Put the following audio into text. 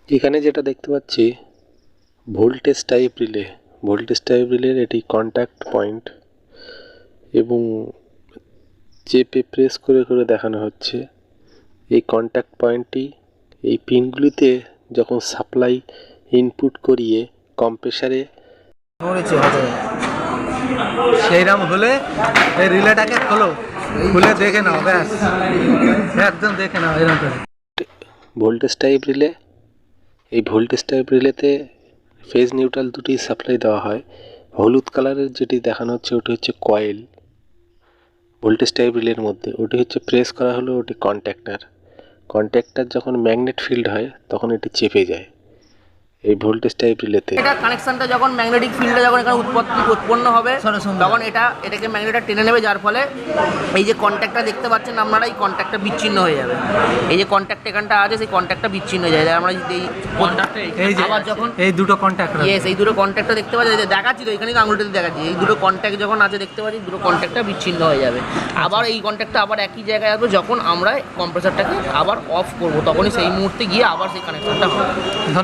এখানে যেটা দেখতে পাচ্ছি voltage type relay, voltage type রিলের এটি কন্ট্যাক্ট পয়েন্ট এবং চেপে প্রেস করে করে দেখানো হচ্ছে। এই কন্ট্যাক্ট পয়েন্টটি এই পিনগুলিতে যখন সাপ্লাই ইনপুট করিয়ে কম্প্রেসারে সেইরকম হলে এই রিলেটাকে খোলো, খুলে দেখে নাও, ব্যাস একদম দেখে নাও এরকম করে। ভোল্টেজ টাইপ রিলে, এই ভোল্টেজ টাইপ রিলেতে ফেজ নিউট্রাল দুটি সাপ্লাই দেওয়া হয়। হলুদ কালারের যেটি দেখানো হচ্ছে ওটি হচ্ছে কয়েল ভোল্টেজ টাইপ রিলের মধ্যে, ওটি হচ্ছে প্রেস করা হলো ওটি কন্ট্যাক্টার। কন্ট্যাক্টার যখন ম্যাগনেট ফিল্ড হয় তখন এটি চেপে যায় এই ভোল্টেজ টাইপ রিলেতে। এটা কানেকশনটা যখন ম্যাগনেটিক ফিল্ডে যখন এখানে উৎপন্ন হবে তখন এটাকে ম্যাগনেটটা টেনে নেবে, যার ফলে এই যে কন্ট্যাক্টটা দেখতে পাচ্ছেন আপনারা, এই কন্ট্যাক্টটা বিচ্ছিন্ন হয়ে যাবে। এই যে কন্ট্যাক্ট এখানটা আছে সেই কন্ট্যাক্টটা বিচ্ছিন্ন হয়ে যায়। আমরা এই আবার যখন এই দুটো কন্ট্যাক্ট, এই দুটো কন্ট্যাক্টটা দেখতে পাচ্ছি, দেখাচ্ছি তো এখানে আঙুলটাতে দেখাচ্ছি, এই দুটো কন্ট্যাক্ট যখন আছে দেখতে পাচ্ছি, দুটো কন্ট্যাক্টটা বিচ্ছিন্ন হয়ে যাবে। আবার এই কন্ট্যাক্টটা আবার একই জায়গায় আসবে যখন আমরা কম্প্রেসারটাকে আবার অফ করবো, তখনই সেই মুহূর্তে গিয়ে আবার সেই কানেকশনটা হবে।